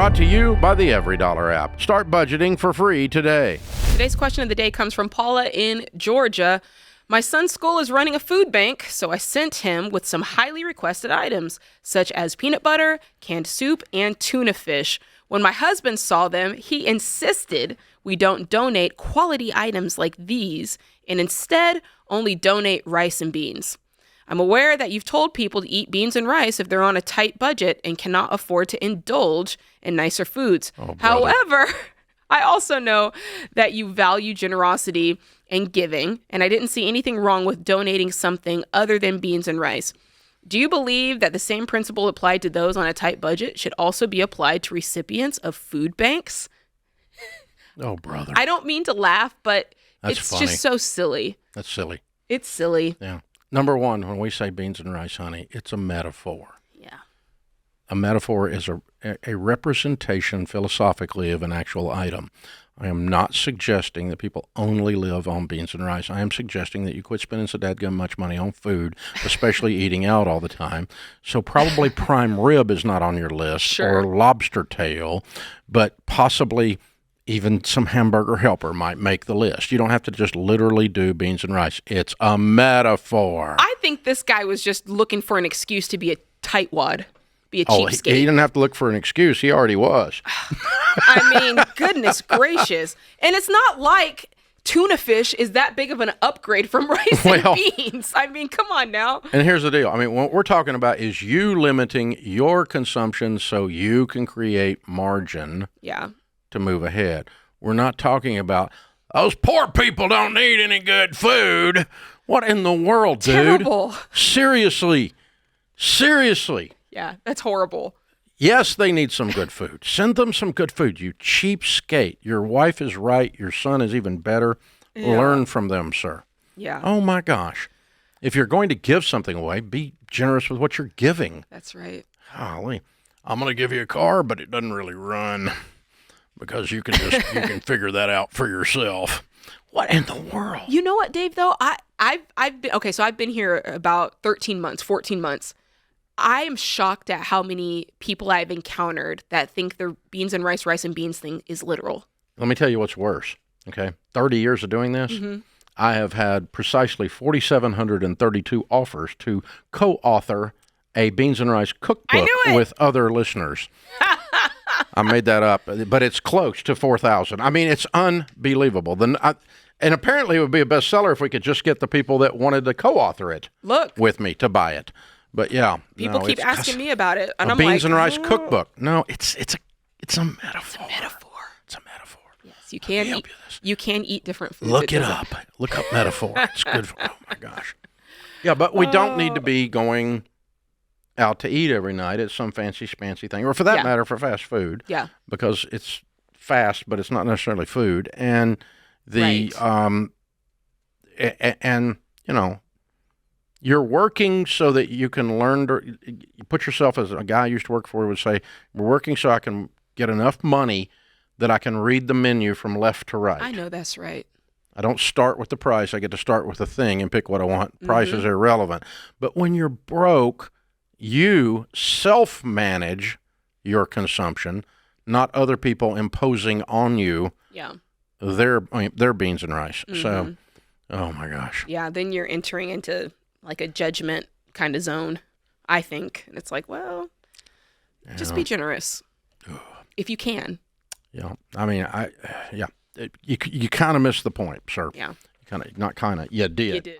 Brought to you by the Every Dollar app. Start budgeting for free today. Today's question of the day comes from Paula in Georgia. My son's school is running a food bank, so I sent him with some highly requested items, such as peanut butter, canned soup, and tuna fish. When my husband saw them, he insisted we don't donate quality items like these, and instead only donate rice and beans. I'm aware that you've told people to eat beans and rice if they're on a tight budget and cannot afford to indulge in nicer foods. However, I also know that you value generosity and giving, and I didn't see anything wrong with donating something other than beans and rice. Do you believe that the same principle applied to those on a tight budget should also be applied to recipients of food banks? Oh, brother. I don't mean to laugh, but That's it's funny. just so silly. That's silly. It's silly. Yeah. Number one, when we say beans and rice, honey, it's a metaphor. Yeah. A metaphor is a representation philosophically of an actual item. I am not suggesting that people only live on beans and rice. I am suggesting that you quit spending so dadgum much money on food, especially eating out all the time. So probably prime rib is not on your list, or lobster tail, but possibly even some hamburger helper might make the list. You don't have to just literally do beans and rice. It's a metaphor. I think this guy was just looking for an excuse to be a tightwad, be a cheapskate. He didn't have to look for an excuse. He already was. I mean, goodness gracious. And it's not like tuna fish is that big of an upgrade from rice and beans. I mean, come on now. And here's the deal. I mean, what we're talking about is you limiting your consumption so you can create margin to move ahead. We're not talking about those poor people don't need any good food. What in the world, dude? Terrible. Seriously. Yeah, that's horrible. Yes, they need some good food. Send them some good food, you cheapskate. Your wife is right. Your son is even better. Learn from them, sir. Yeah. Oh, my gosh. If you're going to give something away, be generous with what you're giving. That's right. Golly. I'm going to give you a car, but it doesn't really run because you can figure that out for yourself. What in the world? You know what, Dave, though? I've been here about 13 months, 14 months. I am shocked at how many people I've encountered that think the beans and rice and beans thing is literal. Let me tell you what's worse, okay? 30 years of doing this, I have had precisely 4,732 offers to co-author a beans and rice cookbook with other listeners. I made that up, but it's close to 4,000. I mean, it's unbelievable. And apparently it would be a bestseller if we could just get the people that wanted to co-author it with me to buy it. But yeah, people keep asking me about it, and I'm beans like, and rice cookbook. No, it's a metaphor. It's a metaphor. It's a metaphor. Yes, you can eat different foods. Look it up. Look up metaphor. It's good. Oh my gosh. Yeah, but we don't need to be going out to eat every night at some fancy thing, or for that matter, for fast food. Yeah. Because it's fast, but it's not necessarily food, and and you know. You're working so that you can learn to put yourself, as a guy I used to work for would say, we're working so I can get enough money that I can read the menu from left to right. I know that's right. I don't start with the price. I get to start with the thing and pick what I want. Price is irrelevant. But when you're broke, you self-manage your consumption, not other people imposing on you their beans and rice. So, oh my gosh. Yeah, then you're entering into like a judgment kind of zone, I think. And it's like, well, just be generous if you can. Yeah. I mean, you kind of missed the point, sir. Yeah. You did. You did.